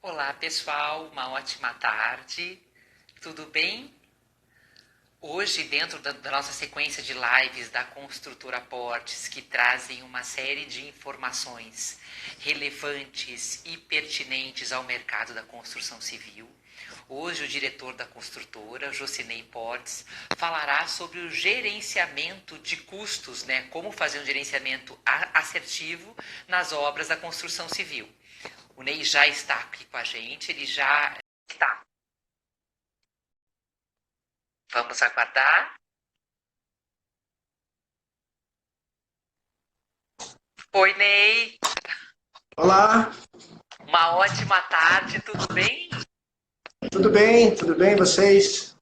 Olá, pessoal, uma ótima tarde. Tudo bem? Hoje, dentro da nossa sequência de lives da Construtora Portes, que trazem uma série de informações relevantes e pertinentes ao mercado da construção civil, hoje o diretor da construtora, Jocinei Portes, falará sobre o gerenciamento de custos, né? Como fazer um gerenciamento assertivo nas obras da construção civil. O Ney já está aqui com a gente, ele já está. Vamos aguardar. Oi, Ney. Olá, Uma ótima tarde, tudo bem? tudo bem vocês?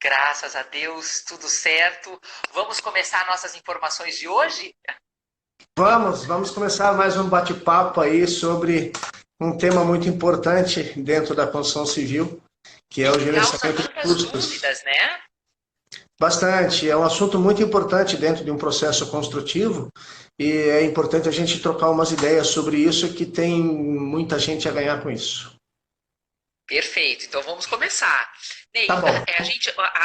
Graças a Deus, tudo certo. Vamos começar nossas informações de hoje? Vamos começar mais um bate-papo aí sobre um tema muito importante dentro da construção civil, que E é o que causa gerenciamento de tantas custos. dúvidas, né? Bastante, é um assunto muito importante dentro de um processo construtivo e é importante a gente trocar umas ideias sobre isso, que tem muita gente a ganhar com isso. Perfeito, então vamos começar. Tá Ney, bom.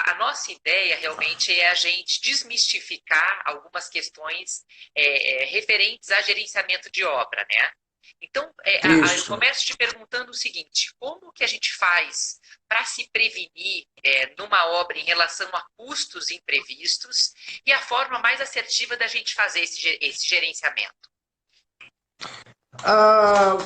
a nossa ideia realmente é a gente desmistificar algumas questões referentes a gerenciamento de obra, né? Então, eu Isso. começo te perguntando o seguinte: como que a gente faz para se prevenir numa obra em relação a custos imprevistos e a forma mais assertiva da gente fazer esse gerenciamento?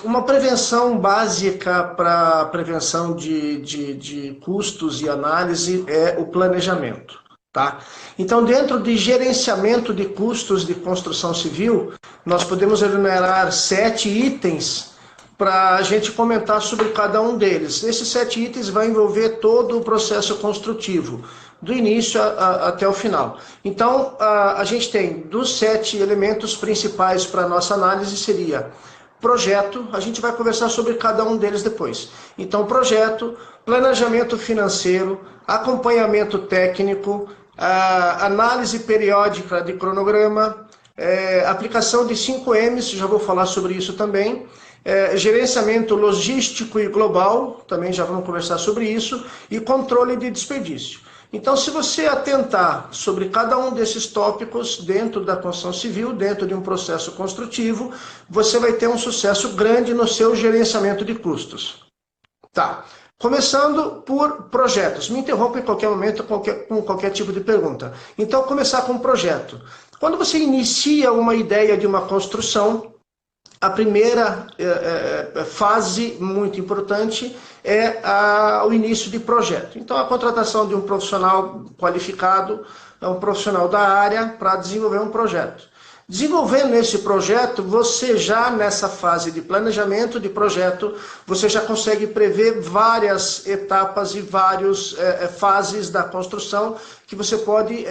Uma prevenção básica para prevenção de custos e análise é o planejamento. Tá? Então, dentro de gerenciamento de custos de construção civil, nós podemos enumerar 7 itens para a gente comentar sobre cada um deles. Esses 7 itens vão envolver todo o processo construtivo, do início até o final. Então, a gente tem dos 7 elementos principais para a nossa análise seria projeto, a gente vai conversar sobre cada um deles depois. Então, projeto, planejamento financeiro, acompanhamento técnico, análise periódica de cronograma, aplicação de 5Ms, já vou falar sobre isso também, gerenciamento logístico e global, também já vamos conversar sobre isso, e controle de desperdício. Então, se você atentar sobre cada um desses tópicos dentro da construção civil, dentro de um processo construtivo, você vai ter um sucesso grande no seu gerenciamento de custos. Tá. Começando por projetos. Me interrompa em qualquer momento com qualquer tipo de pergunta. Então, começar com um projeto. Quando você inicia uma ideia de uma construção, a primeira fase muito importante é o início de projeto. Então, a contratação de um profissional qualificado, um profissional da área, para desenvolver um projeto. Desenvolvendo esse projeto, você já nessa fase de planejamento de projeto, você já consegue prever várias etapas e várias fases da construção que você pode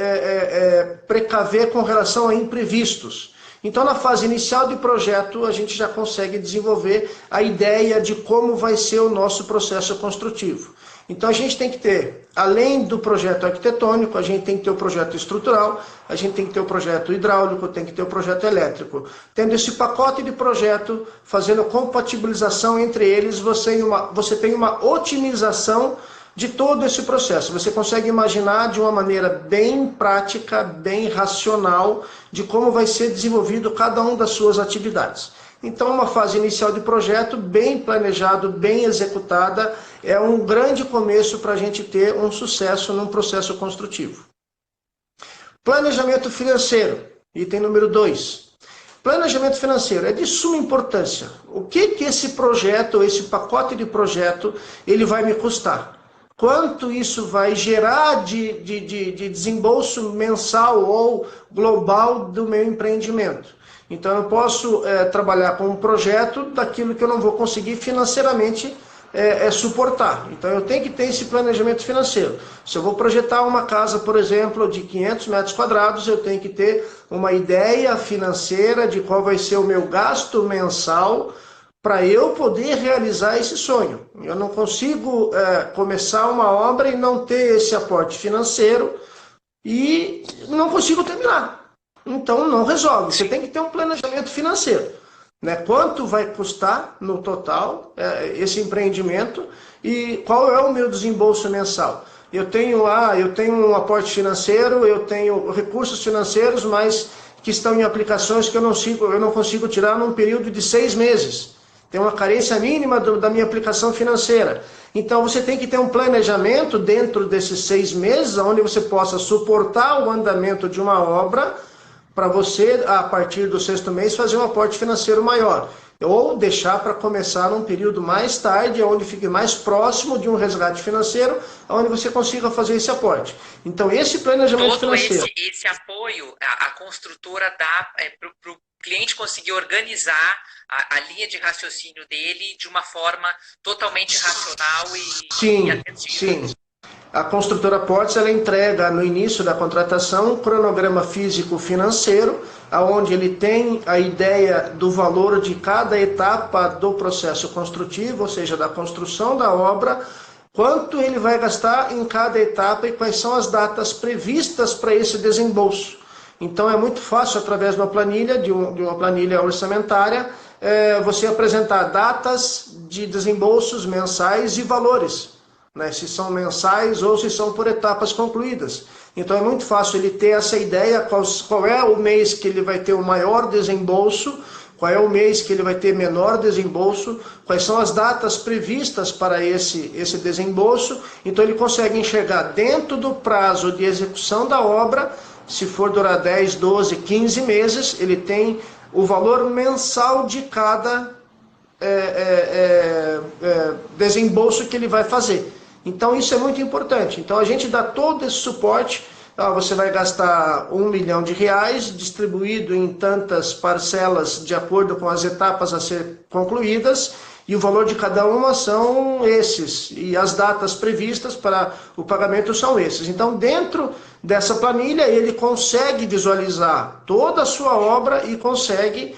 precaver com relação a imprevistos. Então, na fase inicial de projeto, a gente já consegue desenvolver a ideia de como vai ser o nosso processo construtivo. Então, a gente tem que ter, além do projeto arquitetônico, a gente tem que ter o projeto estrutural, a gente tem que ter o projeto hidráulico, tem que ter o projeto elétrico. Tendo esse pacote de projeto, fazendo compatibilização entre eles, você tem uma otimização de todo esse processo. Você consegue imaginar de uma maneira bem prática, bem racional, de como vai ser desenvolvido cada uma das suas atividades. Então, uma fase inicial de projeto bem planejado, bem executada, é um grande começo para a gente ter um sucesso num processo construtivo. Planejamento financeiro, item número 2. Planejamento financeiro é de suma importância. O que esse projeto, esse pacote de projeto, ele vai me custar? Quanto isso vai gerar de desembolso mensal ou global do meu empreendimento? Então, eu posso trabalhar com um projeto daquilo que eu não vou conseguir financeiramente suportar. Então, eu tenho que ter esse planejamento financeiro. Se eu vou projetar uma casa, por exemplo, de 500 metros quadrados, eu tenho que ter uma ideia financeira de qual vai ser o meu gasto mensal para eu poder realizar esse sonho. Eu não consigo começar uma obra e não ter esse aporte financeiro e não consigo terminar. Então não resolve. Você tem que ter um planejamento financeiro. né? Quanto vai custar no total esse empreendimento e qual é o meu desembolso mensal. Eu tenho um aporte financeiro, eu tenho recursos financeiros, mas que estão em aplicações que eu não consigo tirar num período de 6 meses. Tem uma carência mínima da minha aplicação financeira. Então você tem que ter um planejamento dentro desses 6 meses, onde você possa suportar o andamento de uma obra para você, a partir do 6º mês, fazer um aporte financeiro maior. Ou deixar para começar num período mais tarde, onde fique mais próximo de um resgate financeiro, onde você consiga fazer esse aporte. Então, esse planejamento financeiro... Esse apoio, a construtora dá para o cliente conseguir organizar a linha de raciocínio dele de uma forma totalmente racional e assertiva. Sim. A construtora Portes, ela entrega no início da contratação um cronograma físico-financeiro, onde ele tem a ideia do valor de cada etapa do processo construtivo, ou seja, da construção da obra, quanto ele vai gastar em cada etapa e quais são as datas previstas para esse desembolso. Então é muito fácil, através de uma planilha, de uma planilha orçamentária, você apresentar datas de desembolsos mensais e valores, né, se são mensais ou se são por etapas concluídas. Então é muito fácil ele ter essa ideia, qual é o mês que ele vai ter o maior desembolso, qual é o mês que ele vai ter menor desembolso, quais são as datas previstas para esse desembolso. Então ele consegue enxergar dentro do prazo de execução da obra, se for durar 10, 12, 15 meses, ele tem o valor mensal de cada desembolso que ele vai fazer. Então isso é muito importante. Então a gente dá todo esse suporte. Você vai gastar R$1 milhão distribuído em tantas parcelas de acordo com as etapas a ser concluídas, e o valor de cada uma são esses, e as datas previstas para o pagamento são esses. Então dentro dessa planilha ele consegue visualizar toda a sua obra e consegue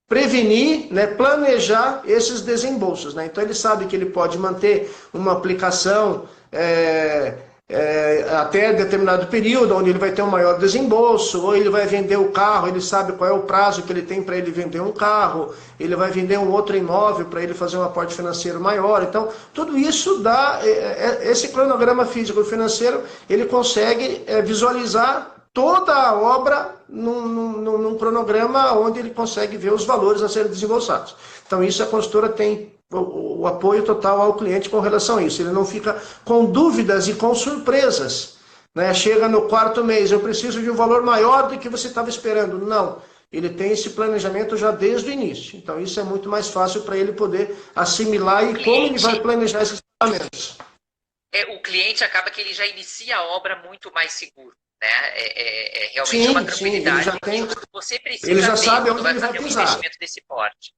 prevenir, né, planejar esses desembolsos, né? Então ele sabe que ele pode manter uma aplicação até determinado período, onde ele vai ter um maior desembolso, ou ele vai vender o carro, ele sabe qual é o prazo que ele tem para ele vender um carro, ele vai vender um outro imóvel para ele fazer um aporte financeiro maior. Então tudo isso dá, esse cronograma físico-financeiro, ele consegue visualizar toda a obra num cronograma onde ele consegue ver os valores a serem desembolsados. Então isso, a consultora tem o apoio total ao cliente com relação a isso. Ele não fica com dúvidas e com surpresas, né? Chega no 4º mês, eu preciso de um valor maior do que você estava esperando. Não, ele tem esse planejamento já desde o início. Então isso é muito mais fácil para ele poder assimilar e como ele vai planejar esses pagamentos. O cliente acaba que ele já inicia a obra muito mais seguro. Né? Realmente uma tranquilidade. Você precisa ele já sabe onde ele vai fazer pisar. Um investimento desse porte.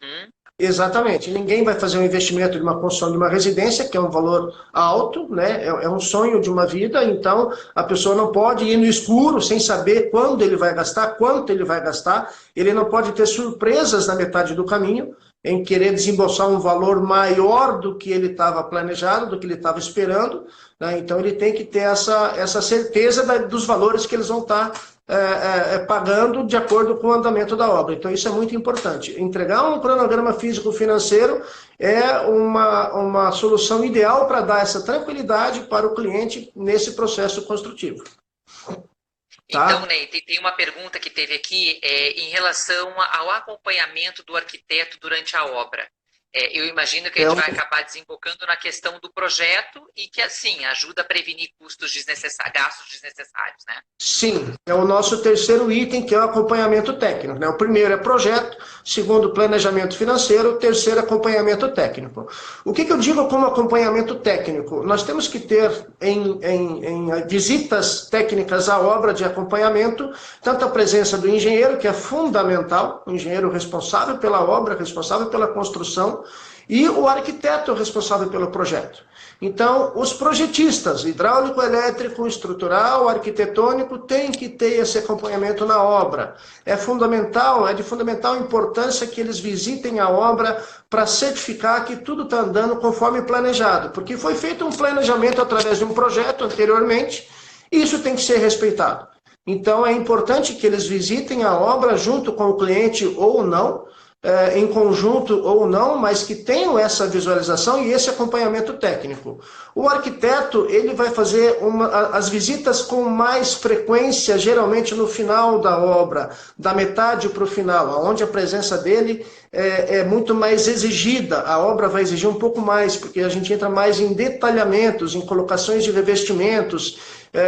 Uhum. Exatamente. Ninguém vai fazer um investimento de uma construção de uma residência, que é um valor alto, né? É um sonho de uma vida, então a pessoa não pode ir no escuro sem saber quando ele vai gastar, quanto ele vai gastar. Ele não pode ter surpresas na metade do caminho, em querer desembolsar um valor maior do que ele estava planejado, do que ele estava esperando, né? Então ele tem que ter essa certeza dos valores que eles vão estar pagando de acordo com o andamento da obra. Então isso é muito importante. Entregar um cronograma físico-financeiro é uma solução ideal para dar essa tranquilidade para o cliente nesse processo construtivo. Tá? Então, Ney, tem uma pergunta que teve aqui em relação ao acompanhamento do arquiteto durante a obra. Eu imagino que a gente vai acabar desembocando na questão do projeto e que, assim, ajuda a prevenir gastos desnecessários, né? Sim, é o nosso 3º item, que é o acompanhamento técnico, né? O primeiro é projeto, segundo planejamento financeiro, o 3º acompanhamento técnico. O que eu digo como acompanhamento técnico? Nós temos que ter em visitas técnicas à obra de acompanhamento, tanto a presença do engenheiro, que é fundamental, o engenheiro responsável pela obra, responsável pela construção, e o arquiteto responsável pelo projeto. Então, os projetistas, hidráulico, elétrico, estrutural, arquitetônico, têm que ter esse acompanhamento na obra. É de fundamental importância que eles visitem a obra para certificar que tudo está andando conforme planejado, porque foi feito um planejamento através de um projeto anteriormente, e isso tem que ser respeitado. Então, é importante que eles visitem a obra junto com o cliente ou não, em conjunto ou não, mas que tenham essa visualização e esse acompanhamento técnico. O arquiteto, ele vai fazer as visitas com mais frequência, geralmente no final da obra, da metade para o final, onde a presença dele é muito mais exigida. A obra vai exigir um pouco mais, porque a gente entra mais em detalhamentos, em colocações de revestimentos,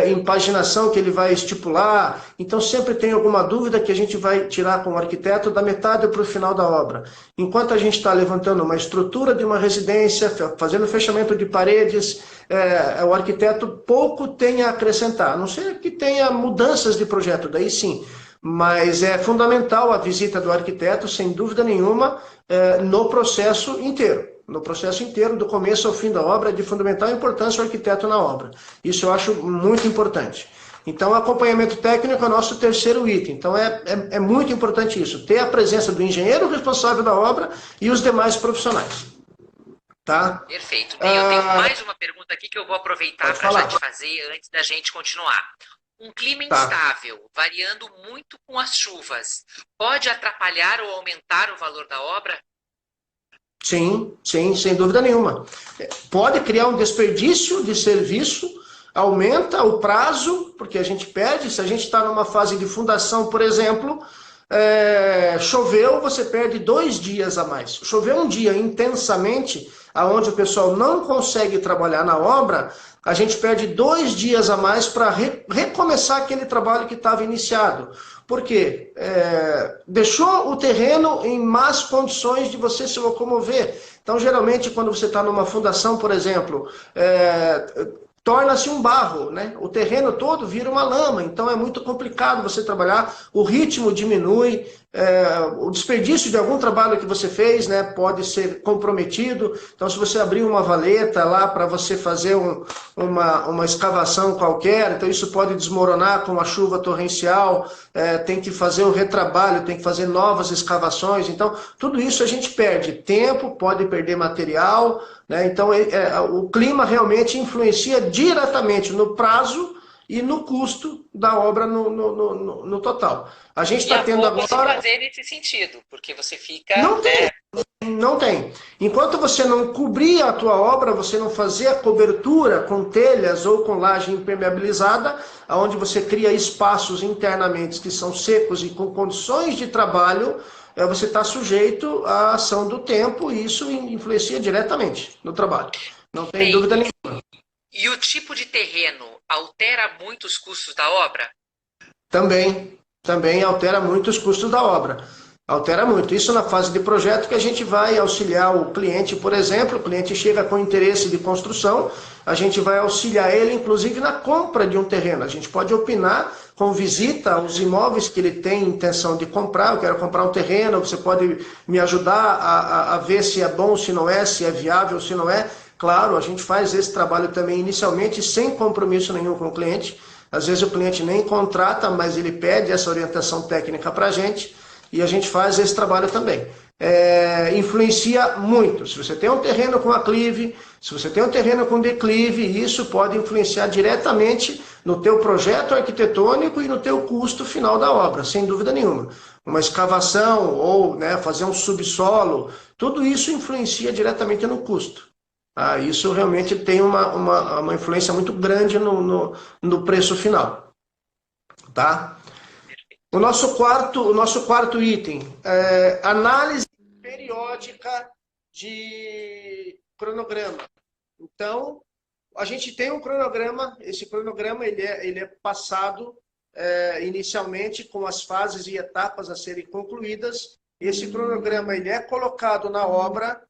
em paginação que ele vai estipular. Então, sempre tem alguma dúvida que a gente vai tirar com o arquiteto da metade para o final da obra. Enquanto a gente está levantando uma estrutura de uma residência, fazendo fechamento de paredes, o arquiteto pouco tem a acrescentar, a não ser que tenha mudanças de projeto, daí sim. Mas é fundamental a visita do arquiteto, sem dúvida nenhuma, no processo inteiro. No processo inteiro, do começo ao fim da obra, é de fundamental importância o arquiteto na obra. Isso eu acho muito importante. Então, o acompanhamento técnico é o nosso terceiro item. Então, é muito importante isso, ter a presença do engenheiro responsável da obra e os demais profissionais. Tá? Perfeito. Bem, eu tenho mais uma pergunta aqui que eu vou aproveitar para já te fazer antes da gente continuar. Um clima instável, variando muito com as chuvas, pode atrapalhar ou aumentar o valor da obra? Sim, sim, sem dúvida nenhuma. Pode criar um desperdício de serviço, aumenta o prazo, porque a gente perde. Se a gente está numa fase de fundação, por exemplo, choveu, você perde 2 dias a mais. Choveu um dia intensamente, aonde o pessoal não consegue trabalhar na obra, a gente perde 2 dias a mais para recomeçar aquele trabalho que estava iniciado. Por quê? Deixou o terreno em más condições de você se locomover. Então, geralmente, quando você está numa fundação, por exemplo, torna-se um barro, né? O terreno todo vira uma lama, então é muito complicado você trabalhar, o ritmo diminui, o desperdício de algum trabalho que você fez, né, pode ser comprometido. Então, se você abrir uma valeta lá para você fazer uma escavação qualquer, então isso pode desmoronar com uma chuva torrencial, tem que fazer o retrabalho, tem que fazer novas escavações. Então, tudo isso a gente perde tempo, pode perder material, né? Então, o clima realmente influencia diretamente no prazo e no custo da obra no total. A gente está tendo agora... fazer nesse sentido, porque você fica... Não tem. Enquanto você não cobrir a tua obra, você não fazer a cobertura com telhas ou com laje impermeabilizada, onde você cria espaços internamente que são secos e com condições de trabalho, você está sujeito à ação do tempo e isso influencia diretamente no trabalho. Não tem dúvida nenhuma. E o tipo de terreno altera muito os custos da obra? Também altera muito os custos da obra. Altera muito. Isso na fase de projeto que a gente vai auxiliar o cliente, por exemplo, o cliente chega com interesse de construção, a gente vai auxiliar ele, inclusive, na compra de um terreno. A gente pode opinar com visita aos imóveis que ele tem intenção de comprar. Eu quero comprar um terreno, você pode me ajudar a ver se é bom, se não é, se é viável, se não é. Claro, a gente faz esse trabalho também inicialmente sem compromisso nenhum com o cliente. Às vezes o cliente nem contrata, mas ele pede essa orientação técnica para a gente. E a gente faz esse trabalho também. Influencia muito. Se você tem um terreno com aclive, se você tem um terreno com declive, isso pode influenciar diretamente no teu projeto arquitetônico e no teu custo final da obra, sem dúvida nenhuma. Uma escavação ou, né, fazer um subsolo, tudo isso influencia diretamente no custo. Isso realmente tem uma influência muito grande no preço final. Tá? O nosso quarto item, análise periódica de cronograma. Então, a gente tem um cronograma, esse cronograma ele é passado inicialmente com as fases e etapas a serem concluídas. Esse cronograma ele é colocado na obra.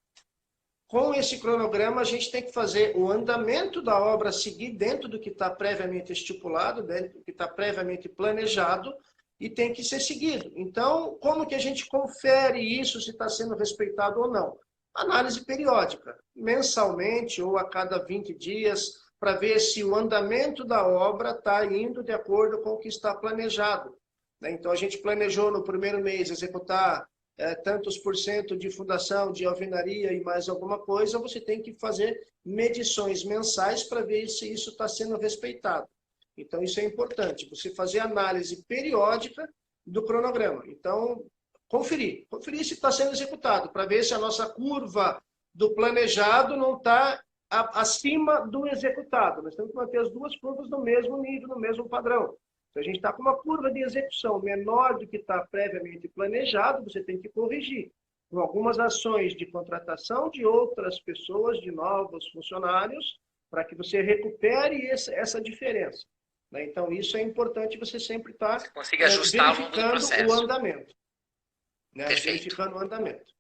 Com esse cronograma, a gente tem que fazer o andamento da obra seguir dentro do que está previamente estipulado, dentro do que está previamente planejado, e tem que ser seguido. Então, como que a gente confere isso, se está sendo respeitado ou não? Análise periódica, mensalmente ou a cada 20 dias, para ver se o andamento da obra está indo de acordo com o que está planejado. Então, a gente planejou no primeiro mês executar tantos por cento de fundação, de alvenaria e mais alguma coisa, você tem que fazer medições mensais para ver se isso está sendo respeitado. Então, isso é importante, você fazer análise periódica do cronograma. Então, conferir se está sendo executado, para ver se a nossa curva do planejado não está acima do executado. Nós temos que manter as duas curvas no mesmo nível, no mesmo padrão. Se a gente está com uma curva de execução menor do que está previamente planejado, você tem que corrigir com algumas ações de contratação de outras pessoas, de novos funcionários, para que você recupere essa diferença. Então, isso é importante você sempre estar consiga ajustar verificando o andamento. Verificando o andamento.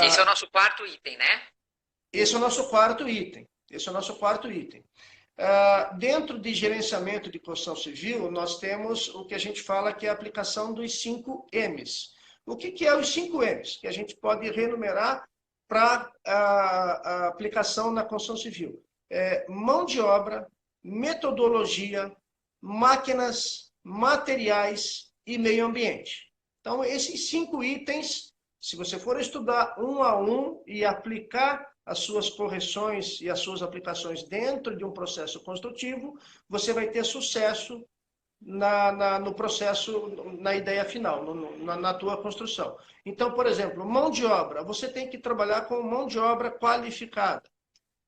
Esse é o nosso quarto item, né? Esse é o nosso quarto item. Dentro de gerenciamento de construção civil, nós temos o que a gente fala que é a aplicação dos 5 M's. O que é os 5 M's? Que a gente pode renumerar para a aplicação na construção civil. Mão de obra, metodologia, máquinas, materiais e meio ambiente. Então, esses 5 itens, se você for estudar um a um e aplicar as suas correções e as suas aplicações dentro de um processo construtivo, você vai ter sucesso no processo, na ideia final, na tua construção. Então, por exemplo, mão de obra, você tem que trabalhar com mão de obra qualificada.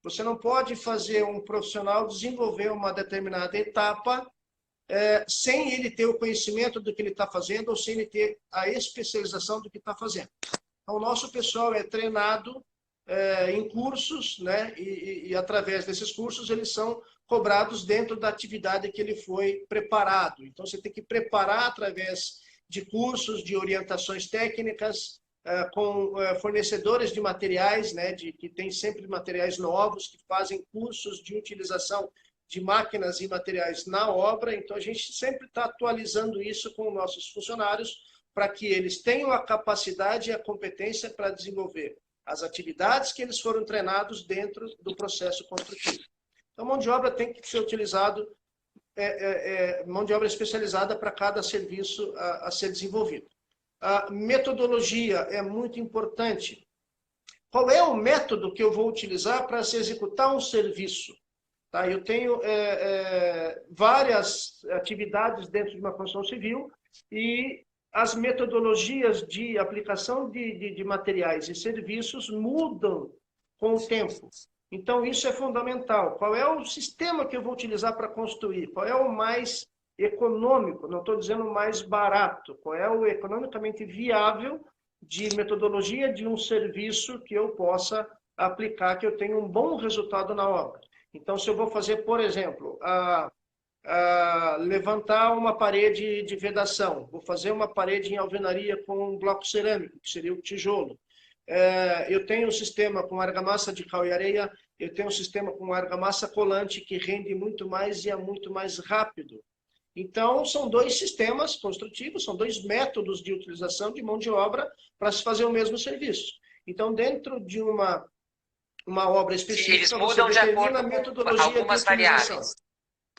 Você não pode fazer um profissional desenvolver uma determinada etapa sem ele ter o conhecimento do que ele está fazendo ou sem ele ter a especialização do que está fazendo. Então, o nosso pessoal é treinado em cursos, né? E através desses cursos eles são cobrados dentro da atividade que ele foi preparado. Então, você tem que preparar através de cursos, de orientações técnicas, com fornecedores de materiais, né? Que tem sempre materiais novos, que fazem cursos de utilização de máquinas e materiais na obra. Então, a gente sempre está atualizando isso com nossos funcionários para que eles tenham a capacidade e a competência para desenvolver as atividades que eles foram treinados dentro do processo construtivo. Então, mão de obra tem que ser utilizado, mão de obra especializada para cada serviço a ser desenvolvido. A metodologia é muito importante. Qual é o método que eu vou utilizar para se executar um serviço? Tá? Eu tenho várias atividades dentro de uma construção civil e as metodologias de aplicação de materiais e serviços mudam com o tempo. Então, isso é fundamental. Qual é o sistema que eu vou utilizar para construir? Qual é o mais econômico? Não estou dizendo mais barato. Qual é o economicamente viável de metodologia de um serviço que eu possa aplicar, que eu tenha um bom resultado na obra? Então, se eu vou fazer, por exemplo, levantar uma parede de vedação, vou fazer uma parede em alvenaria com um bloco cerâmico, que seria o tijolo. Eu tenho um sistema com argamassa de cal e areia, eu tenho um sistema com argamassa colante que rende muito mais e é muito mais rápido. Então, são 2 sistemas construtivos, são 2 métodos de utilização de mão de obra para se fazer o mesmo serviço. Então, dentro de uma obra específica, eles mudam de acordo a metodologia com algumas variáveis.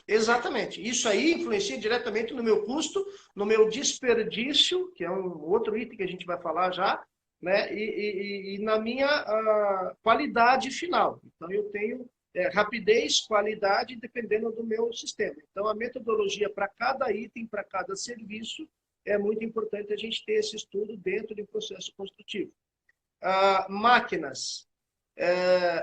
Exatamente. Isso aí influencia diretamente no meu custo, no meu desperdício, que é um outro item que a gente vai falar já, né? E na minha qualidade final. Então, eu tenho rapidez, qualidade, dependendo do meu sistema. Então, a metodologia para cada item, para cada serviço, é muito importante a gente ter esse estudo dentro de um processo construtivo. Máquinas.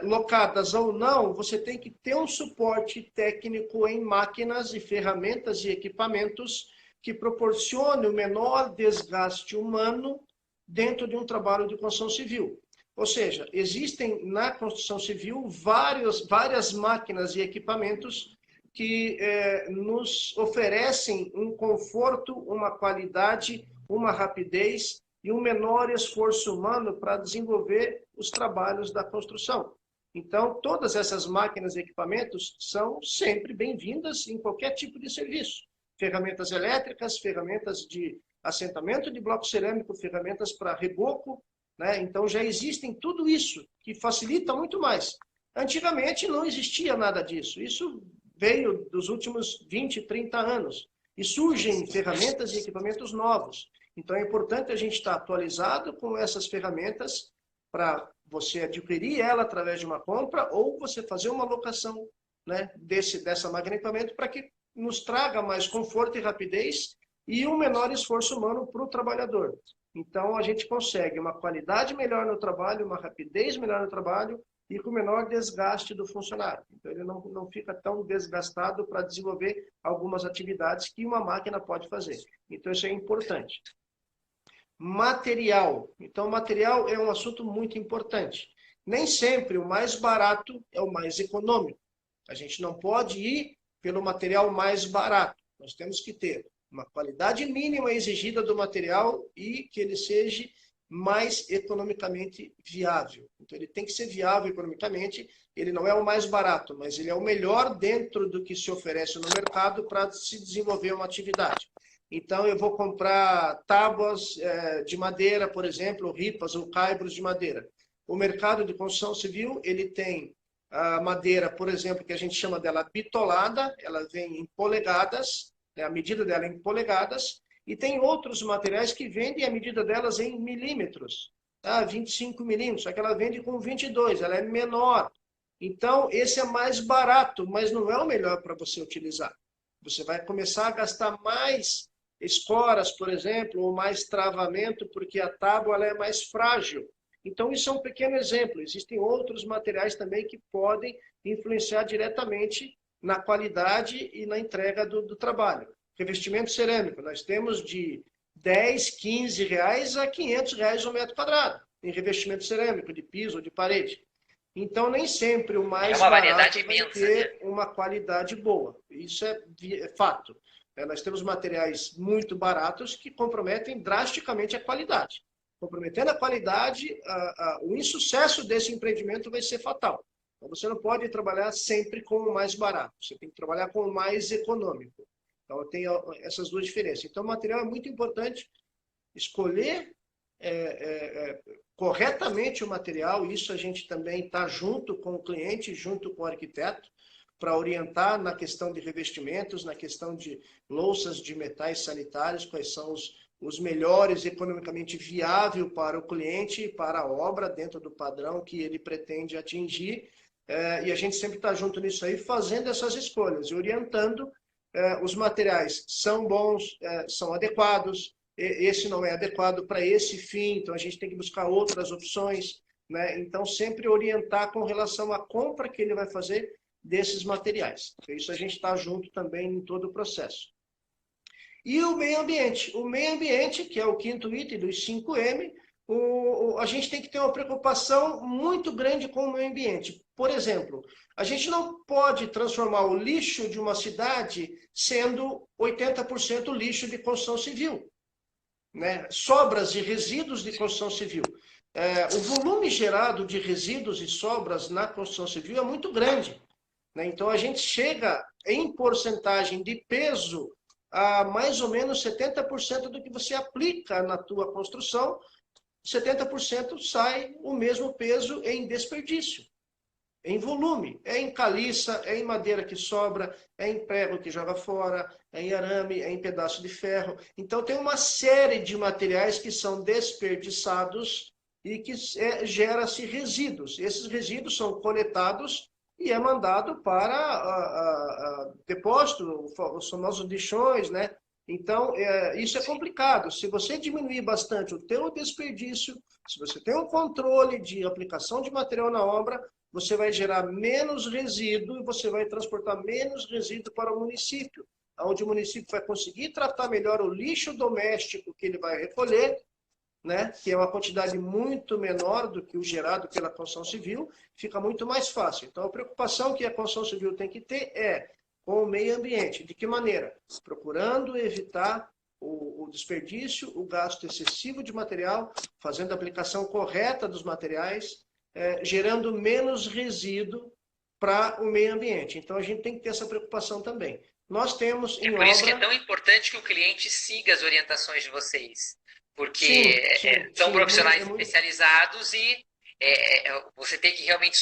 Locadas ou não, você tem que ter um suporte técnico em máquinas e ferramentas e equipamentos que proporcione o menor desgaste humano dentro de um trabalho de construção civil. Ou seja, existem na construção civil várias máquinas e equipamentos que nos oferecem um conforto, uma qualidade, uma rapidez e um menor esforço humano para desenvolver os trabalhos da construção. Então, todas essas máquinas e equipamentos são sempre bem-vindas em qualquer tipo de serviço. Ferramentas elétricas, ferramentas de assentamento de bloco cerâmico, ferramentas para reboco, né? Então, já existem tudo isso, que facilita muito mais. Antigamente, não existia nada disso. Isso veio dos últimos 20, 30 anos. E surgem ferramentas e equipamentos novos. Então, é importante a gente estar atualizado com essas ferramentas para você adquirir ela através de uma compra ou você fazer uma locação, né, dessa máquina de equipamento para que nos traga mais conforto e rapidez e um menor esforço humano para o trabalhador. Então, a gente consegue uma qualidade melhor no trabalho, uma rapidez melhor no trabalho e com menor desgaste do funcionário. Então, ele não fica tão desgastado para desenvolver algumas atividades que uma máquina pode fazer. Então, isso é importante. Material. Então, material é um assunto muito importante. Nem sempre o mais barato é o mais econômico. A gente não pode ir pelo material mais barato. Nós temos que ter uma qualidade mínima exigida do material e que ele seja mais economicamente viável. Então, ele tem que ser viável economicamente. Ele não é o mais barato, mas ele é o melhor dentro do que se oferece no mercado para se desenvolver uma atividade. Então, eu vou comprar tábuas de madeira, por exemplo, ripas ou caibros de madeira. O mercado de construção civil, ele tem a madeira, por exemplo, que a gente chama dela bitolada, ela vem em polegadas, né, a medida dela é em polegadas, e tem outros materiais que vendem a medida delas em milímetros, tá? 25 milímetros, só que ela vende com 22, ela é menor. Então, esse é mais barato, mas não é o melhor para você utilizar. Você vai começar a gastar mais escoras, por exemplo, ou mais travamento, porque a tábua ela é mais frágil. Então, isso é um pequeno exemplo. Existem outros materiais também que podem influenciar diretamente na qualidade e na entrega do trabalho. Revestimento cerâmico, nós temos de 10, 15 reais a 500 reais o metro quadrado em revestimento cerâmico, de piso ou de parede. Então, nem sempre o mais barato vai ter uma qualidade boa. Isso é fato. Nós temos materiais muito baratos que comprometem drasticamente a qualidade. Comprometendo a qualidade, o insucesso desse empreendimento vai ser fatal. Então, você não pode trabalhar sempre com o mais barato. Você tem que trabalhar com o mais econômico. Então, tem essas duas diferenças. Então, o material é muito importante. Escolher corretamente o material, isso a gente também está junto com o cliente, junto com o arquiteto, para orientar na questão de revestimentos, na questão de louças de metais sanitários, quais são os melhores, economicamente viável para o cliente e para a obra, dentro do padrão que ele pretende atingir. E a gente sempre está junto nisso aí, fazendo essas escolhas e orientando. Os materiais são bons, são adequados, esse não é adequado para esse fim, então a gente tem que buscar outras opções, né? Então, sempre orientar com relação à compra que ele vai fazer desses materiais. Isso a gente está junto também em todo o processo. E o meio ambiente. O meio ambiente, que é o quinto item dos 5M, a gente tem que ter uma preocupação muito grande com o meio ambiente. Por exemplo, a gente não pode transformar o lixo de uma cidade sendo 80% lixo de construção civil, né? Sobras e resíduos de construção civil. O volume gerado de resíduos e sobras na construção civil é muito grande, né? Então, a gente chega em porcentagem de peso a mais ou menos 70% do que você aplica na tua construção, 70% sai o mesmo peso em desperdício, em volume. É em caliça, é em madeira que sobra, é em prego que joga fora, é em arame, é em pedaço de ferro. Então, tem uma série de materiais que são desperdiçados e que gera-se resíduos. Esses resíduos são coletados e é mandado para depósito, os famosos lixões, né? Então, isso é complicado. Se você diminuir bastante o teu desperdício, se você tem um controle de aplicação de material na obra, você vai gerar menos resíduo e você vai transportar menos resíduo para o município, onde o município vai conseguir tratar melhor o lixo doméstico que ele vai recolher, né, que é uma quantidade muito menor do que o gerado pela construção civil, fica muito mais fácil. Então, a preocupação que a construção civil tem que ter é com o meio ambiente. De que maneira? Procurando evitar o desperdício, o gasto excessivo de material, fazendo a aplicação correta dos materiais, gerando menos resíduo para o meio ambiente. Então, a gente tem que ter essa preocupação também. Nós temos em obra... por isso que é tão importante que o cliente siga as orientações de vocês. Porque são profissionais especializados e você tem que realmente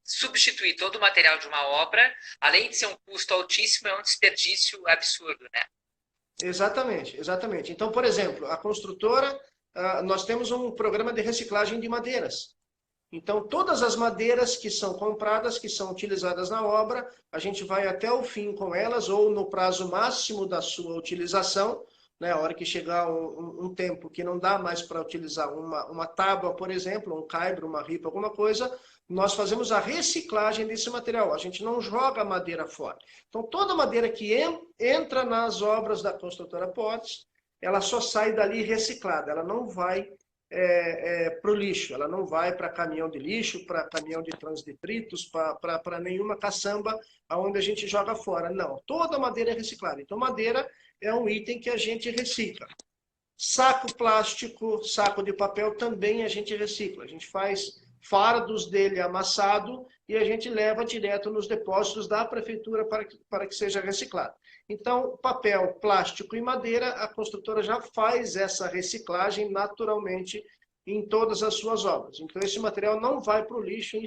substituir todo o material de uma obra, além de ser um custo altíssimo, é um desperdício absurdo, né? Exatamente, exatamente. Então, por exemplo, a construtora, nós temos um programa de reciclagem de madeiras. Então, todas as madeiras que são compradas, que são utilizadas na obra, a gente vai até o fim com elas, ou no prazo máximo da sua utilização, né? A hora que chegar um tempo que não dá mais para utilizar uma tábua, por exemplo, um caibro, uma ripa, alguma coisa, nós fazemos a reciclagem desse material. A gente não joga a madeira fora. Então, toda madeira que entra nas obras da construtora Potts, ela só sai dali reciclada, ela não vai para o lixo, ela não vai para caminhão de lixo, para caminhão de transdetritos, para nenhuma caçamba onde a gente joga fora. Não, toda madeira é reciclada. Então, madeira é um item que a gente recicla. Saco plástico, saco de papel também a gente recicla. A gente faz fardos dele amassado e a gente leva direto nos depósitos da prefeitura para que seja reciclado. Então, papel, plástico e madeira, a construtora já faz essa reciclagem naturalmente em todas as suas obras. Então, esse material não vai para o lixo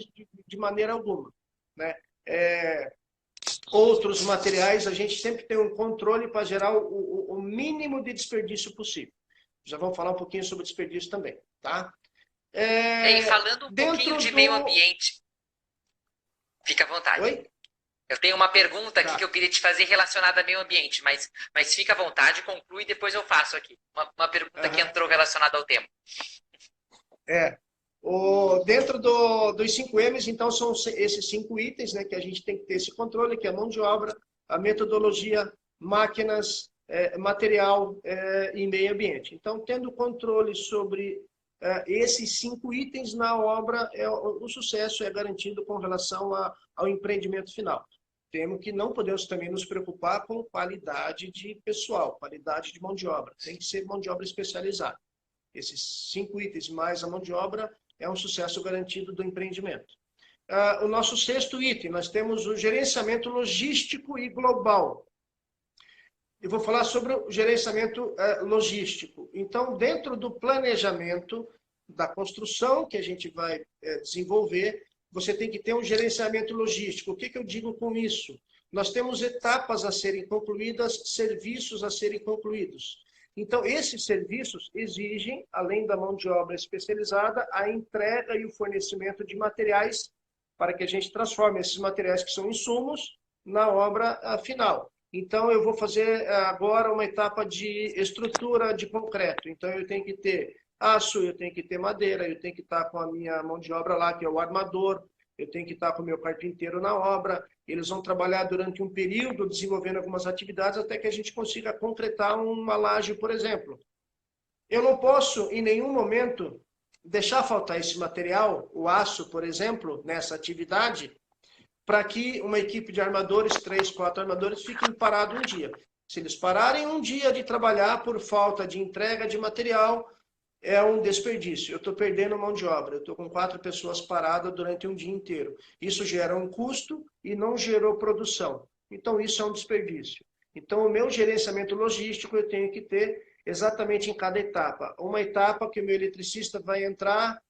de maneira alguma, né? Outros materiais, a gente sempre tem um controle para gerar o mínimo de desperdício possível. Já vamos falar um pouquinho sobre desperdício também, tá? E falando um pouquinho de meio ambiente, fica à vontade. Oi? Eu tenho uma pergunta aqui Tá. que eu queria te fazer relacionada ao meio ambiente, mas fica à vontade, conclui e depois eu faço aqui. Uma pergunta que entrou relacionada ao tema. Dentro dos 5Ms, então, são esses 5 itens, né, que a gente tem que ter esse controle, que é a mão de obra, a metodologia, máquinas, material e meio ambiente. Então, tendo controle sobre esses 5 itens na obra, o sucesso é garantido com relação ao empreendimento final. Não podemos também nos preocupar com qualidade de pessoal, qualidade de mão de obra. Tem que ser mão de obra especializada. Esses 5 itens mais a mão de obra é um sucesso garantido do empreendimento. O nosso 6º item, nós temos o gerenciamento logístico e global. Eu vou falar sobre o gerenciamento logístico. Então, dentro do planejamento da construção que a gente vai desenvolver, você tem que ter um gerenciamento logístico. O que eu digo com isso? Nós temos etapas a serem concluídas, serviços a serem concluídos. Então, esses serviços exigem, além da mão de obra especializada, a entrega e o fornecimento de materiais para que a gente transforme esses materiais que são insumos na obra final. Então, eu vou fazer agora uma etapa de estrutura de concreto. Então, eu tenho que ter aço, eu tenho que ter madeira, eu tenho que estar com a minha mão de obra lá, que é o armador, eu tenho que estar com o meu carpinteiro na obra. Eles vão trabalhar durante um período desenvolvendo algumas atividades até que a gente consiga concretar uma laje, por exemplo. Eu não posso, em nenhum momento, deixar faltar esse material, o aço, por exemplo, nessa atividade, para que uma equipe de armadores, 3, 4 armadores, fiquem parados um dia. Se eles pararem um dia de trabalhar por falta de entrega de material, é um desperdício. Eu estou perdendo mão de obra. Eu estou com 4 pessoas paradas durante um dia inteiro. Isso gera um custo e não gerou produção. Então, isso é um desperdício. Então, o meu gerenciamento logístico eu tenho que ter exatamente em cada etapa. Uma etapa que o meu eletricista vai entrar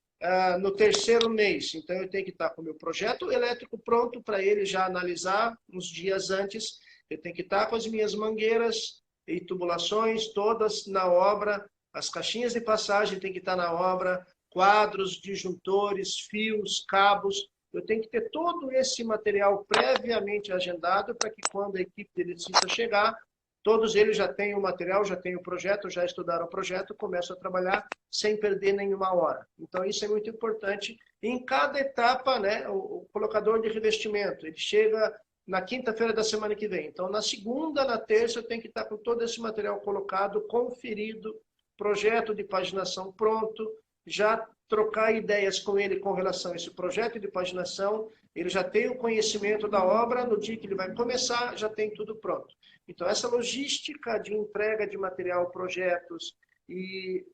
no 3º mês. Então, eu tenho que estar com o meu projeto elétrico pronto para ele já analisar uns dias antes. Eu tenho que estar com as minhas mangueiras e tubulações todas na obra. As caixinhas de passagem têm que estar na obra, quadros, disjuntores, fios, cabos. Eu tenho que ter todo esse material previamente agendado para que quando a equipe de eletricista chegar, todos eles já têm o material, já têm o projeto, já estudaram o projeto, começam a trabalhar sem perder nenhuma hora. Então, isso é muito importante. Em cada etapa, né, o colocador de revestimento, ele chega na quinta-feira da semana que vem. Então, na segunda, na terça, eu tenho que estar com todo esse material colocado, conferido, projeto de paginação pronto, já trocar ideias com ele com relação a esse projeto de paginação, ele já tem o conhecimento da obra, no dia que ele vai começar, já tem tudo pronto. Então, essa logística de entrega de material, projetos e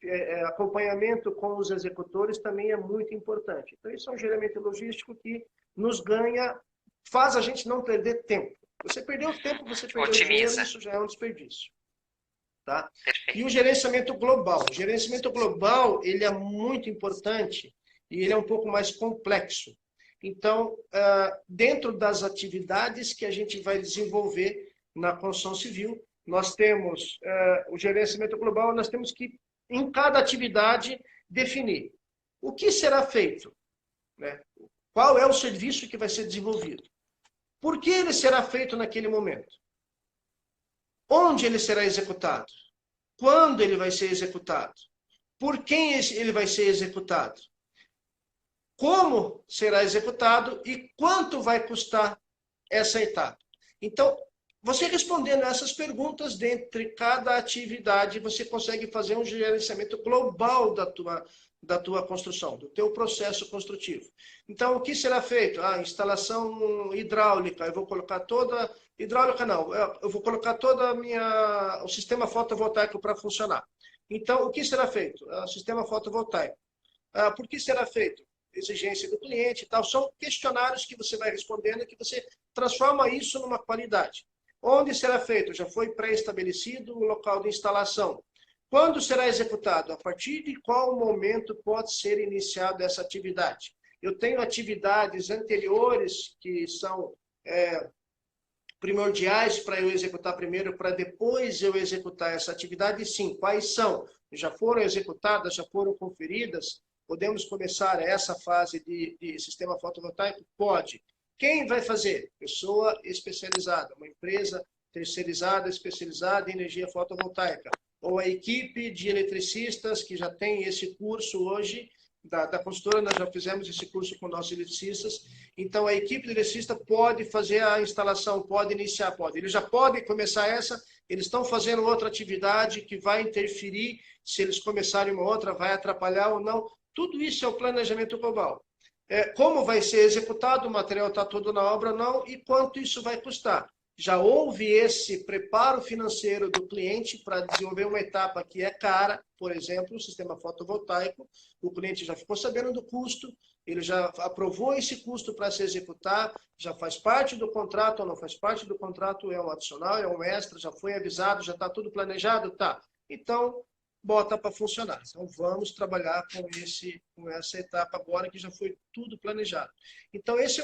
acompanhamento com os executores também é muito importante. Então, isso é um gerenciamento logístico que nos ganha, faz a gente não perder tempo. Você perdeu tempo, você perdeu dinheiro, isso já é um desperdício. Tá? E o gerenciamento global. O gerenciamento global ele é muito importante e ele é um pouco mais complexo. Então, dentro das atividades que a gente vai desenvolver na construção civil, nós temos o gerenciamento global, nós temos que, em cada atividade, definir o que será feito né? Qual é o serviço que vai ser desenvolvido? Por que ele será feito naquele momento? Onde ele será executado? Quando ele vai ser executado? Por quem ele vai ser executado? Como será executado e quanto vai custar essa etapa? Então, você respondendo essas perguntas dentre cada atividade, você consegue fazer um gerenciamento global da tua construção, do teu processo construtivo. Então, o que será feito? Instalação hidráulica, eu vou colocar toda... Hidráulica não, eu vou colocar toda o sistema fotovoltaico para funcionar. Então, o que será feito? O sistema fotovoltaico. Por que será feito? Exigência do cliente e tal. São questionários que você vai respondendo e que você transforma isso numa qualidade. Onde será feito? Já foi pré-estabelecido o local de instalação. Quando será executado? A partir de qual momento pode ser iniciada essa atividade? Eu tenho atividades anteriores que são primordiais para eu executar primeiro, para depois eu executar essa atividade? Sim. Quais são? Já foram executadas, já foram conferidas? Podemos começar essa fase de sistema fotovoltaico? Pode. Quem vai fazer? Pessoa especializada, uma empresa terceirizada, especializada em energia fotovoltaica. Ou a equipe de eletricistas que já tem esse curso hoje, da consultora, nós já fizemos esse curso com nossos eletricistas. Então, a equipe de eletricista pode fazer a instalação, pode iniciar, pode. Eles já podem começar essa, eles estão fazendo outra atividade que vai interferir, se eles começarem uma outra, vai atrapalhar ou não. Tudo isso é o planejamento global. Como vai ser executado, o material está todo na obra ou não, e quanto isso vai custar. Já houve esse preparo financeiro do cliente para desenvolver uma etapa que é cara, por exemplo, o sistema fotovoltaico. O cliente já ficou sabendo do custo, ele já aprovou esse custo para se executar, já faz parte do contrato ou não faz parte do contrato, é um adicional, é um extra, já foi avisado, já está tudo planejado? Tá. Então, bota para funcionar. Então, vamos trabalhar com essa etapa agora que já foi tudo planejado. Então, esse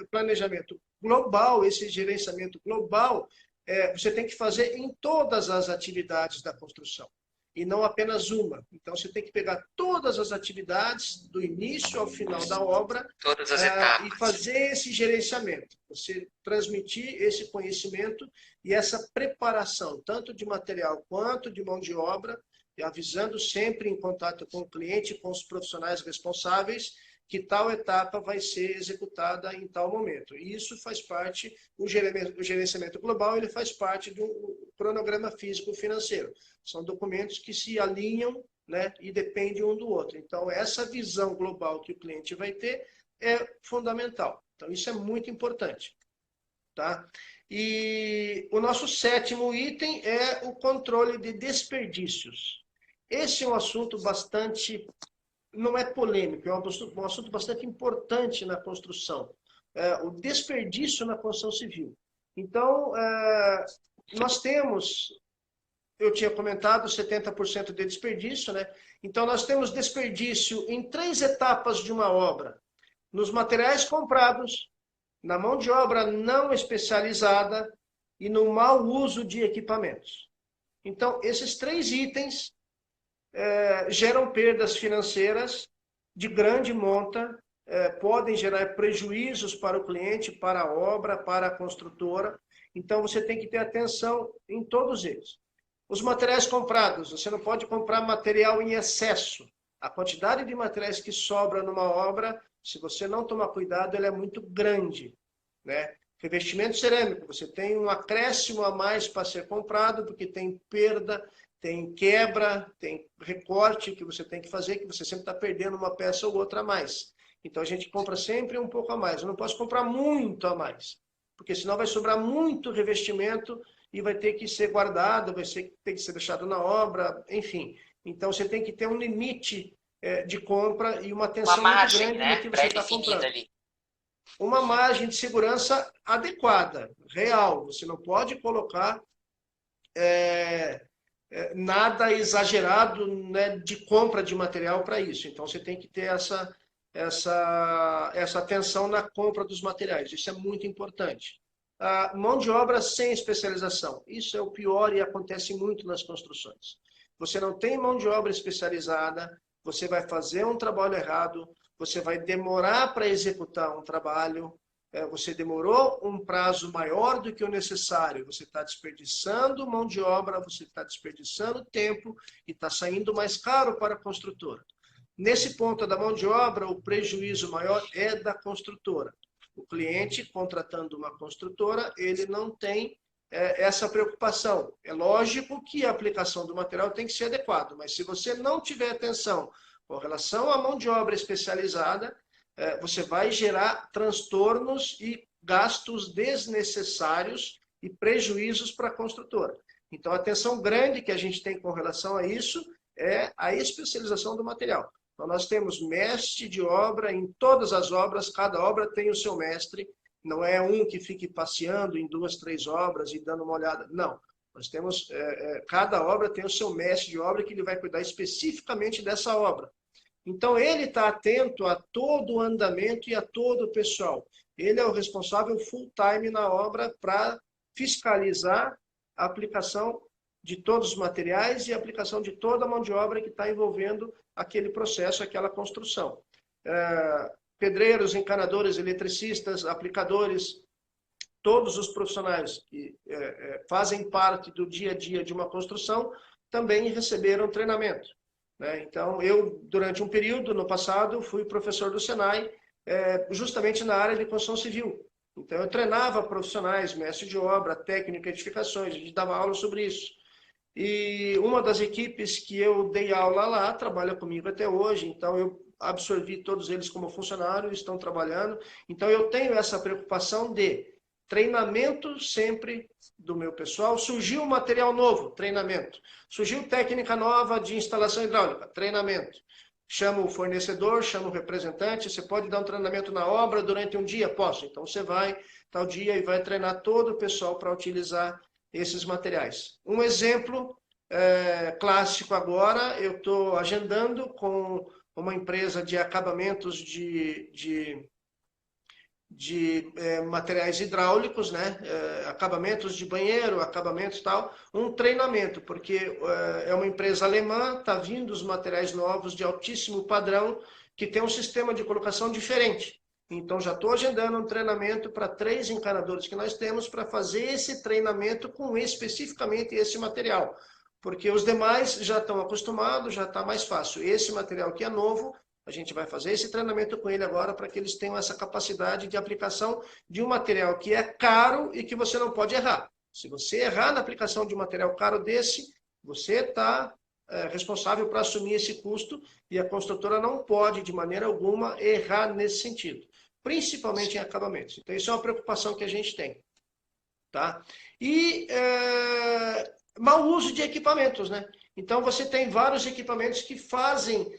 planejamento global, esse gerenciamento global, você tem que fazer em todas as atividades da construção, e não apenas uma. Então, você tem que pegar todas as atividades, do início ao final da obra, Todas as etapas. e fazer esse gerenciamento. Você transmitir esse conhecimento e essa preparação, tanto de material quanto de mão de obra, e avisando sempre em contato com o cliente, com os profissionais responsáveis, que tal etapa vai ser executada em tal momento. E isso faz parte, o gerenciamento global, ele faz parte do cronograma físico-financeiro. São documentos que se alinham, né, e dependem um do outro. Então, essa visão global que o cliente vai ter é fundamental. Então, isso é muito importante. Tá? E o nosso sétimo item é o controle de desperdícios. Esse é um assunto bastante, não é polêmico, é um assunto bastante importante na construção. O desperdício na construção civil. Então, nós temos, eu tinha comentado, 70% de desperdício, né? Então, nós temos desperdício em 3 etapas de uma obra. Nos materiais comprados, na mão de obra não especializada e no mau uso de equipamentos. Então, esses 3 itens geram perdas financeiras de grande monta, podem gerar prejuízos para o cliente, para a obra, para a construtora. Então, você tem que ter atenção em todos eles. Os materiais comprados, você não pode comprar material em excesso. A quantidade de materiais que sobra numa obra, se você não tomar cuidado, ela é muito grande, né? Revestimento cerâmico, você tem um acréscimo a mais para ser comprado, porque tem perda, tem quebra, tem recorte que você tem que fazer, que você sempre está perdendo uma peça ou outra a mais. Então, a gente compra sempre um pouco a mais. Eu não posso comprar muito a mais, porque senão vai sobrar muito revestimento e vai ter que ser guardado, ter que ser deixado na obra, enfim. Então, você tem que ter um limite de compra e uma atenção muito grande, né, no que você está comprando. Ali. Uma margem de segurança adequada, real. Você não pode colocar nada exagerado, né, de compra de material para isso. Então, você tem que ter essa atenção na compra dos materiais. Isso é muito importante. Mão de obra sem especialização. Isso é o pior e acontece muito nas construções. Você não tem mão de obra especializada, você vai fazer um trabalho errado, você vai demorar para executar um trabalho, você demorou um prazo maior do que o necessário, você está desperdiçando mão de obra, você está desperdiçando tempo e está saindo mais caro para a construtora. Nesse ponto da mão de obra, o prejuízo maior é da construtora. O cliente, contratando uma construtora, ele não tem essa preocupação. É lógico que a aplicação do material tem que ser adequada, mas se você não tiver atenção com relação à mão de obra especializada, você vai gerar transtornos e gastos desnecessários e prejuízos para a construtora. Então, a atenção grande que a gente tem com relação a isso é a especialização do material. Então, nós temos mestre de obra em todas as obras, cada obra tem o seu mestre, não é um que fique passeando em 2, 3 obras e dando uma olhada, não. Nós temos, cada obra tem o seu mestre de obra que ele vai cuidar especificamente dessa obra. Então, ele está atento a todo o andamento e a todo o pessoal. Ele é o responsável full-time na obra para fiscalizar a aplicação de todos os materiais e a aplicação de toda a mão de obra que está envolvendo aquele processo, aquela construção. Pedreiros, encanadores, eletricistas, aplicadores, todos os profissionais que fazem parte do dia a dia de uma construção também receberam treinamento. Então, eu, durante um período, no passado, fui professor do Senai, justamente na área de construção civil. Então, eu treinava profissionais, mestre de obra, técnico, edificações, a gente dava aula sobre isso. E uma das equipes que eu dei aula lá trabalha comigo até hoje, então eu absorvi todos eles como funcionário, estão trabalhando. Então, eu tenho essa preocupação de treinamento sempre do meu pessoal. Surgiu material novo, treinamento. Surgiu técnica nova de instalação hidráulica, treinamento. Chama o fornecedor, chama o representante, você pode dar um treinamento na obra durante um dia? Posso. Então você vai tal dia e vai treinar todo o pessoal para utilizar esses materiais. Um exemplo clássico agora, eu estou agendando com uma empresa de acabamentos de materiais hidráulicos, né? Acabamentos de banheiro, acabamentos tal, um treinamento, porque é uma empresa alemã, está vindo os materiais novos de altíssimo padrão, que tem um sistema de colocação diferente. Então, já estou agendando um treinamento para 3 encanadores que nós temos para fazer esse treinamento com especificamente esse material. Porque os demais já estão acostumados, já está mais fácil. Esse material que é novo, a gente vai fazer esse treinamento com ele agora para que eles tenham essa capacidade de aplicação de um material que é caro e que você não pode errar. Se você errar na aplicação de um material caro desse, você está responsável para assumir esse custo e a construtora não pode, de maneira alguma, errar nesse sentido, principalmente em acabamentos. Então, isso é uma preocupação que a gente tem. Tá? E mau uso de equipamentos, né? Então, você tem vários equipamentos que fazem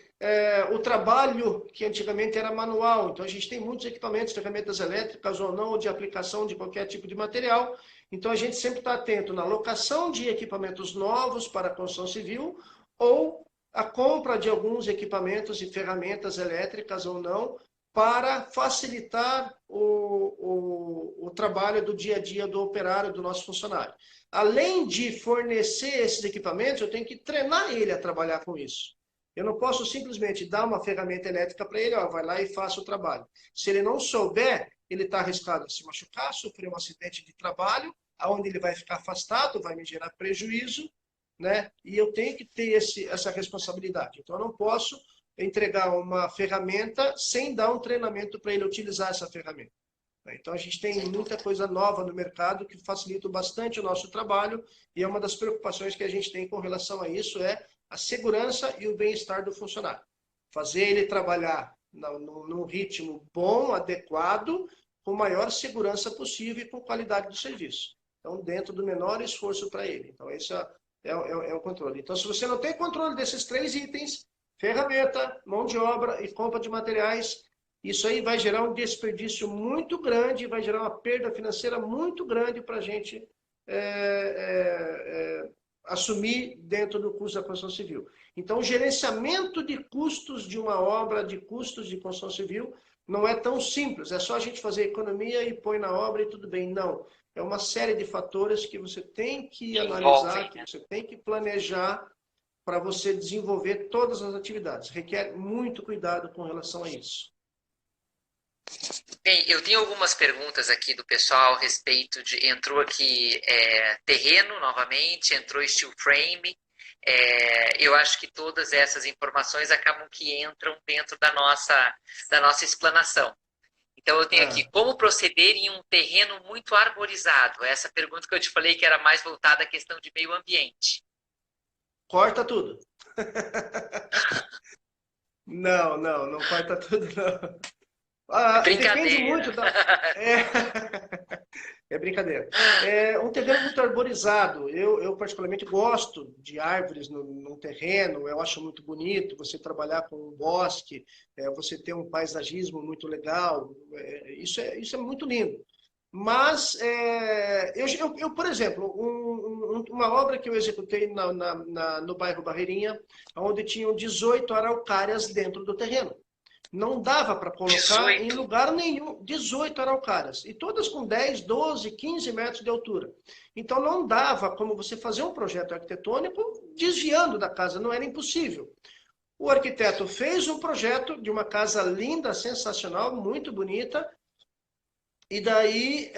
o trabalho que antigamente era manual. Então, a gente tem muitos equipamentos, ferramentas elétricas ou não, ou de aplicação de qualquer tipo de material. Então, a gente sempre está atento na locação de equipamentos novos para a construção civil ou a compra de alguns equipamentos e ferramentas elétricas ou não para facilitar o trabalho do dia a dia do operário, do nosso funcionário. Além de fornecer esses equipamentos, eu tenho que treinar ele a trabalhar com isso. Eu não posso simplesmente dar uma ferramenta elétrica para ele, vai lá e faça o trabalho. Se ele não souber, ele está arriscado a se machucar, sofrer um acidente de trabalho, onde ele vai ficar afastado, vai me gerar prejuízo, né? E eu tenho que ter essa responsabilidade. Então, eu não posso entregar uma ferramenta sem dar um treinamento para ele utilizar essa ferramenta. Então, a gente tem muita coisa nova no mercado que facilita bastante o nosso trabalho e é uma das preocupações que a gente tem com relação a isso a segurança e o bem-estar do funcionário. Fazer ele trabalhar num ritmo bom, adequado, com maior segurança possível e com qualidade do serviço. Então, dentro do menor esforço para ele. Então, esse é o controle. Então, se você não tem controle desses 3 itens, ferramenta, mão de obra e compra de materiais, isso aí vai gerar um desperdício muito grande, vai gerar uma perda financeira muito grande para a gente assumir dentro do custo da construção civil. Então, o gerenciamento de custos de uma obra, de custos de construção civil, não é tão simples. É só a gente fazer economia e põe na obra e tudo bem. Não. É uma série de fatores que você tem que analisar, que você tem que planejar para você desenvolver todas as atividades. Requer muito cuidado com relação a isso. Bem, eu tenho algumas perguntas aqui do pessoal a respeito de... Entrou aqui terreno novamente, entrou steel frame. Eu acho que todas essas informações acabam que entram dentro da nossa explanação. Então, eu tenho aqui, como proceder em um terreno muito arborizado? Essa pergunta que eu te falei que era mais voltada à questão de meio ambiente. Corta tudo. Não corta tudo, não. Brincadeira. Depende muito da... É brincadeira. É um terreno muito arborizado. Eu particularmente gosto de árvores no terreno. Eu acho muito bonito você trabalhar com um bosque, você ter um paisagismo muito legal. Isso é muito lindo. Mas, por exemplo, uma obra que eu executei no bairro Barreirinha, onde tinham 18 araucárias dentro do terreno. Não dava para colocar 18. Em lugar nenhum 18 araucárias. E todas com 10, 12, 15 metros de altura. Então não dava como você fazer um projeto arquitetônico desviando da casa. Não era impossível. O arquiteto fez um projeto de uma casa linda, sensacional, muito bonita. E daí,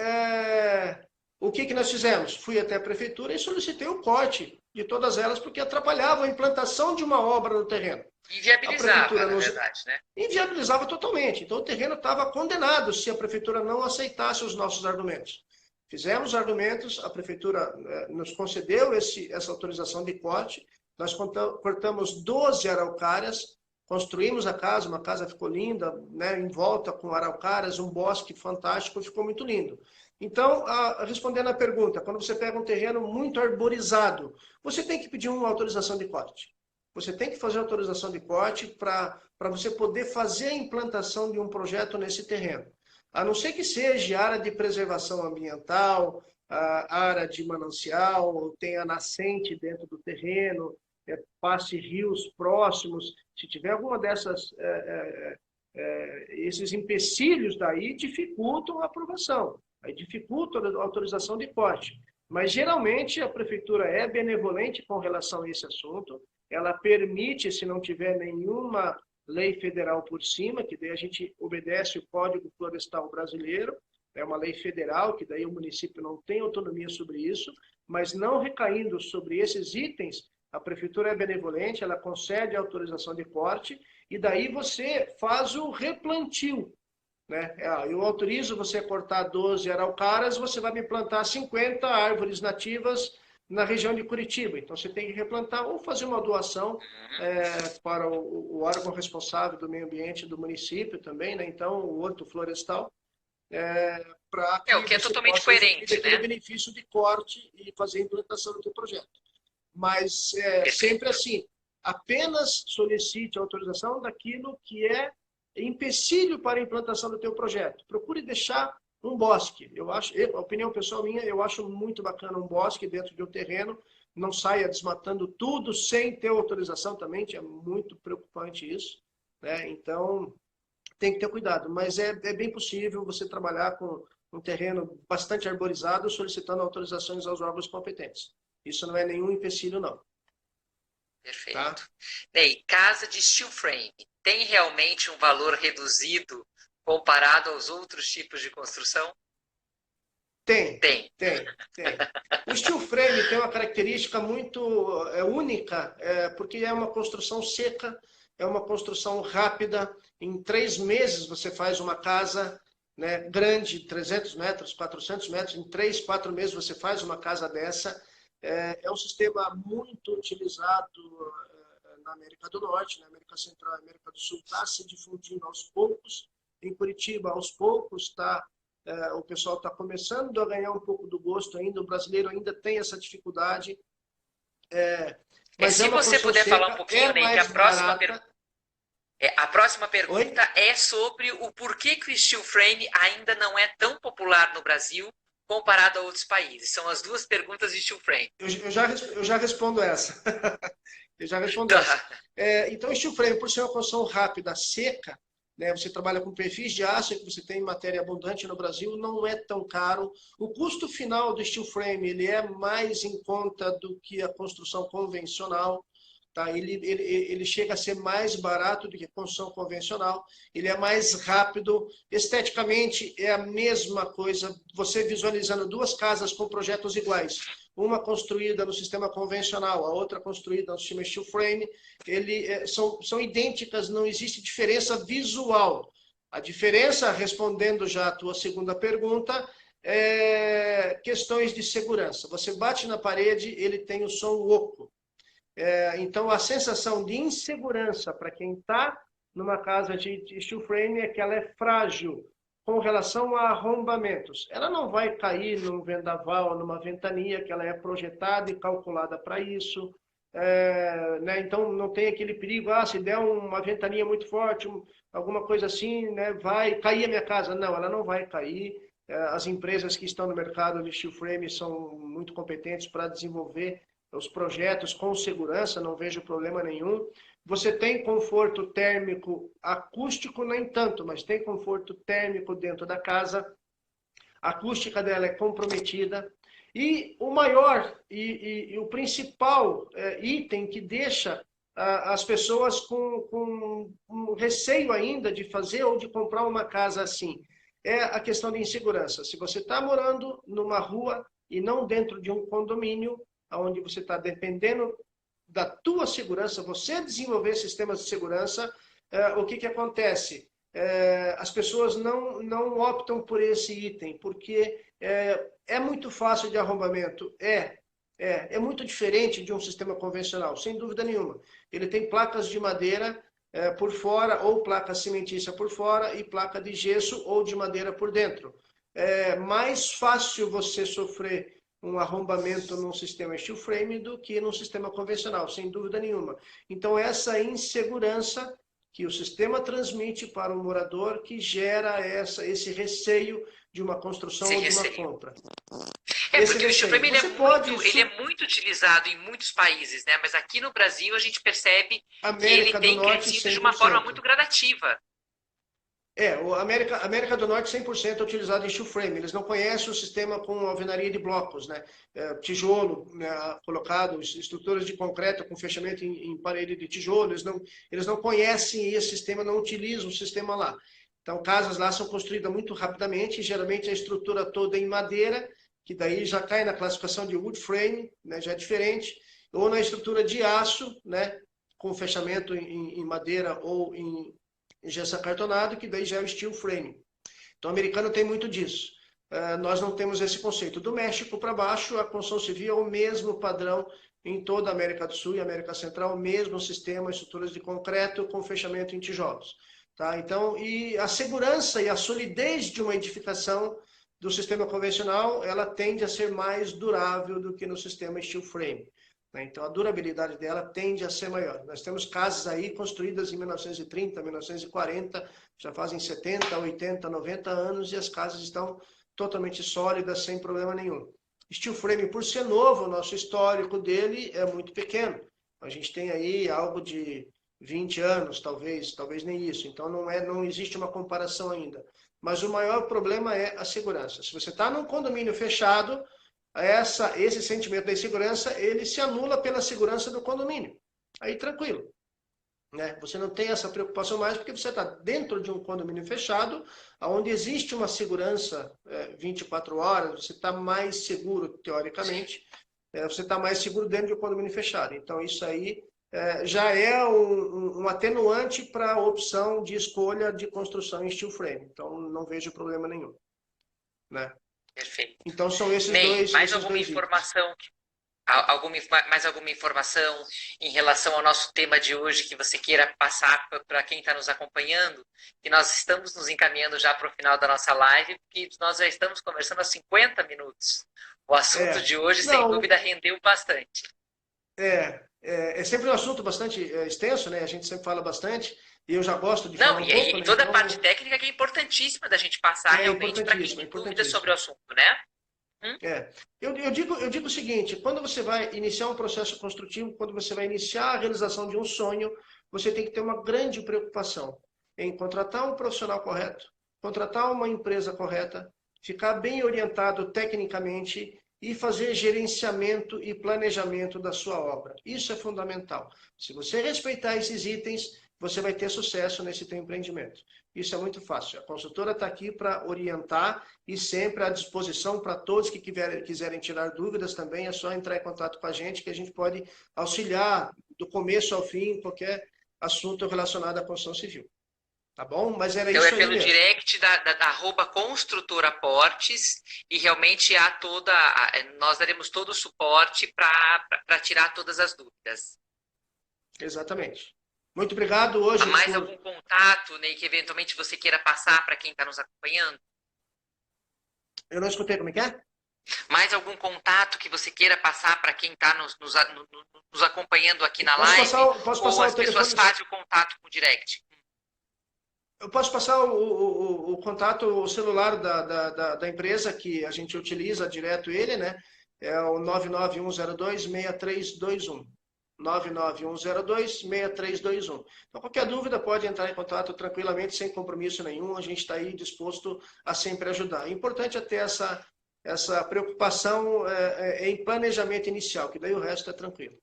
o que nós fizemos? Fui até a prefeitura e solicitei o corte de todas elas, porque atrapalhava a implantação de uma obra no terreno. Inviabilizava, na verdade, né? Inviabilizava totalmente. Então o terreno estava condenado se a prefeitura não aceitasse os nossos argumentos. Fizemos argumentos, a prefeitura nos concedeu essa autorização de corte, nós cortamos 12 araucárias, construímos a casa, uma casa ficou linda, né, em volta com araucárias, um bosque fantástico, ficou muito lindo. Então, respondendo à pergunta, quando você pega um terreno muito arborizado, você tem que pedir uma autorização de corte. Você tem que fazer autorização de corte para você poder fazer a implantação de um projeto nesse terreno. A não ser que seja área de preservação ambiental, área de manancial, tenha nascente dentro do terreno, passe rios próximos. Se tiver alguma dessas, esses empecilhos daí dificultam a aprovação, aí dificultam a autorização de corte. Mas geralmente a prefeitura é benevolente com relação a esse assunto, ela permite, se não tiver nenhuma lei federal por cima, que daí a gente obedece o Código Florestal Brasileiro, é uma lei federal, que daí o município não tem autonomia sobre isso, mas não recaindo sobre esses itens, a prefeitura é benevolente, ela concede a autorização de corte, e daí você faz o replantio. Né? Eu autorizo você a cortar 12 araucárias, você vai me plantar 50 árvores nativas na região de Curitiba. Então, você tem que replantar ou fazer uma doação para o órgão responsável do meio ambiente do município também, né? Então, o Horto Florestal, para o que é totalmente coerente, né? Benefício de corte e fazer a implantação do teu projeto. Mas, sempre assim, apenas solicite a autorização daquilo que é empecilho para a implantação do teu projeto. Procure deixar um bosque. Eu acho, a opinião pessoal minha, eu acho muito bacana um bosque dentro de um terreno, não saia desmatando tudo sem ter autorização também, é muito preocupante isso, né? Então, tem que ter cuidado, mas é bem possível você trabalhar com um terreno bastante arborizado, solicitando autorizações aos órgãos competentes. Isso não é nenhum empecilho, não. Perfeito. Tá? Bem, casa de steel frame tem realmente um valor reduzido comparado aos outros tipos de construção? Tem. O steel frame tem uma característica muito única, porque é uma construção seca, é uma construção rápida. Em 3 meses você faz uma casa, né, grande, 300 metros, 400 metros. Em 3, 4 meses você faz uma casa dessa. É um sistema muito utilizado na América do Norte, na América Central e América do Sul, está se difundindo aos poucos. Em Curitiba, aos poucos, o pessoal está começando a ganhar um pouco do gosto ainda. O brasileiro ainda tem essa dificuldade. Mas se você puder falar um pouquinho, Ney, que a próxima pergunta é sobre o porquê que o steel frame ainda não é tão popular no Brasil comparado a outros países. São as duas perguntas de steel frame. Eu já respondo essa. Então, o steel frame, por ser uma construção rápida, seca, né, você trabalha com perfis de aço, que você tem matéria abundante no Brasil, não é tão caro. O custo final do steel frame ele é mais em conta do que a construção convencional. Tá? Ele chega a ser mais barato do que a construção convencional, ele é mais rápido, esteticamente é a mesma coisa, você visualizando duas casas com projetos iguais, uma construída no sistema convencional, a outra construída no sistema steel frame, são idênticas, não existe diferença visual. A diferença, respondendo já a tua segunda pergunta, é questões de segurança. Você bate na parede, ele tem o som oco. Então, a sensação de insegurança para quem está numa casa de steel frame é que ela é frágil com relação a arrombamentos. Ela não vai cair num vendaval, numa ventania, que ela é projetada e calculada para isso. Né? Então, não tem aquele perigo, se der uma ventania muito forte, alguma coisa assim, né? Vai cair a minha casa. Não, ela não vai cair. As empresas que estão no mercado de steel frame são muito competentes para desenvolver os projetos com segurança, não vejo problema nenhum. Você tem conforto térmico acústico, nem tanto, mas tem conforto térmico dentro da casa. A acústica dela é comprometida. E o maior e o principal item que deixa as pessoas com um receio ainda de fazer ou de comprar uma casa assim é a questão de insegurança. Se você está morando numa rua e não dentro de um condomínio, onde você está dependendo da tua segurança, você desenvolver sistemas de segurança, o que acontece? As pessoas não optam por esse item, porque é muito fácil de arrombamento. É muito diferente de um sistema convencional, sem dúvida nenhuma. Ele tem placas de madeira por fora, ou placa cimentícia por fora, e placa de gesso ou de madeira por dentro. É mais fácil você sofrer um arrombamento num sistema steel frame do que num sistema convencional, sem dúvida nenhuma. Então, essa insegurança que o sistema transmite para o morador que gera esse receio de uma construção ou de uma compra. Porque o steel frame ele é muito utilizado em muitos países, né? Mas aqui no Brasil a gente percebe que ele tem crescido de uma forma muito gradativa. A América do Norte 100% é utilizado em steel frame. Eles não conhecem o sistema com alvenaria de blocos, né? Tijolo, né, colocado, estruturas de concreto com fechamento em parede de tijolo. Eles não conhecem esse sistema, não utilizam o sistema lá. Então, casas lá são construídas muito rapidamente, geralmente a estrutura toda em madeira, que daí já cai na classificação de wood frame, né, já é diferente, ou na estrutura de aço, né, com fechamento em madeira ou em gesso acartonado, que daí já é o steel frame. Então, o americano tem muito disso. Nós não temos esse conceito. Do México para baixo, a construção civil é o mesmo padrão em toda a América do Sul e América Central, o mesmo sistema, estruturas de concreto com fechamento em tijolos. Tá? Então, e a segurança e a solidez de uma edificação do sistema convencional, ela tende a ser mais durável do que no sistema steel frame. Então, a durabilidade dela tende a ser maior. Nós temos casas aí construídas em 1930, 1940, já fazem 70, 80, 90 anos e as casas estão totalmente sólidas, sem problema nenhum. Steel frame, por ser novo, o nosso histórico dele é muito pequeno. A gente tem aí algo de 20 anos, talvez nem isso. Então, não existe uma comparação ainda. Mas o maior problema é a segurança. Se você está num condomínio fechado, esse sentimento da insegurança, ele se anula pela segurança do condomínio. Aí, tranquilo. Né? Você não tem essa preocupação mais porque você está dentro de um condomínio fechado, onde existe uma segurança 24 horas, você está mais seguro, teoricamente, você está mais seguro dentro de um condomínio fechado. Então, isso aí já é um atenuante para a opção de escolha de construção em steel frame. Então, não vejo problema nenhum. Né? Perfeito. Então, são esses dois. Mais alguma informação? Mais alguma informação em relação ao nosso tema de hoje que você queira passar para quem está nos acompanhando? Que nós estamos nos encaminhando já para o final da nossa live, porque nós já estamos conversando há 50 minutos. O assunto de hoje, sem dúvida, rendeu bastante. É sempre um assunto bastante extenso, né? A gente sempre fala bastante. E eu já gosto de falar um pouco. E toda a parte técnica que é importantíssima da gente passar realmente para quem tem dúvidas sobre o assunto, né? Eu digo o seguinte, quando você vai iniciar um processo construtivo, quando você vai iniciar a realização de um sonho, você tem que ter uma grande preocupação em contratar um profissional correto, contratar uma empresa correta, ficar bem orientado tecnicamente e fazer gerenciamento e planejamento da sua obra. Isso é fundamental. Se você respeitar esses itens, você vai ter sucesso nesse teu empreendimento. Isso é muito fácil. A consultora está aqui para orientar e sempre à disposição para todos que quiserem tirar dúvidas também. É só entrar em contato com a gente que a gente pode auxiliar do começo ao fim qualquer assunto relacionado à construção civil. Tá bom? Mas era Então isso é aí pelo mesmo. direct da arroba construtora Portes e realmente há nós daremos todo o suporte para tirar todas as dúvidas. Exatamente. Muito obrigado. Há Hoje, mais algum contato, Ney, que eventualmente você queira passar para quem está nos acompanhando? eu não escutei como é que é? Mais algum contato que você queira passar para quem está nos acompanhando aqui na Posso live? posso Ou passar as o pessoas telefone? fazem o contato com o direct? Eu posso passar o contato, o celular da empresa que a gente utiliza direto ele, né? É o 99102-6321. 99102-6321. Então, qualquer dúvida pode entrar em contato tranquilamente, sem compromisso nenhum. A gente está aí disposto a sempre ajudar. O importante é ter essa preocupação em planejamento inicial, que daí o resto é tranquilo.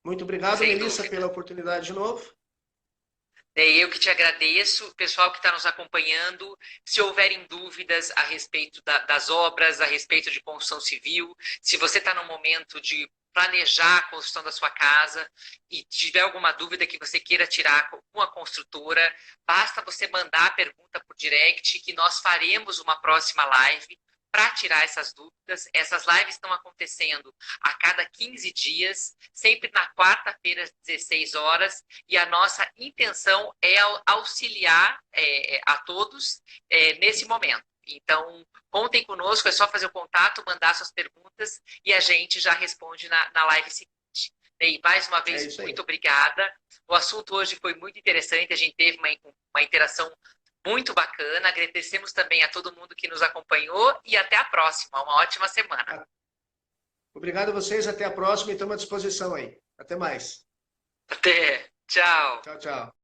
Muito obrigado, Sem Melissa, dúvida. pela oportunidade de novo. Eu que te agradeço, pessoal que está nos acompanhando. Se houverem dúvidas a respeito das obras, a respeito de construção civil, se você está no momento de planejar a construção da sua casa e tiver alguma dúvida que você queira tirar com a construtora, basta você mandar a pergunta por direct que nós faremos uma próxima live para tirar essas dúvidas. Essas lives estão acontecendo a cada 15 dias, sempre na quarta-feira às 16 horas, e a nossa intenção é auxiliar a todos nesse momento. Então, contem conosco, é só fazer o contato, mandar suas perguntas e a gente já responde na live seguinte. E mais uma vez, muito obrigada. O assunto hoje foi muito interessante, a gente teve uma interação muito bacana. Agradecemos também a todo mundo que nos acompanhou e até a próxima. Uma ótima semana. Obrigado a vocês, até a próxima e estamos à disposição aí. Até mais. Até. Tchau. Tchau, tchau.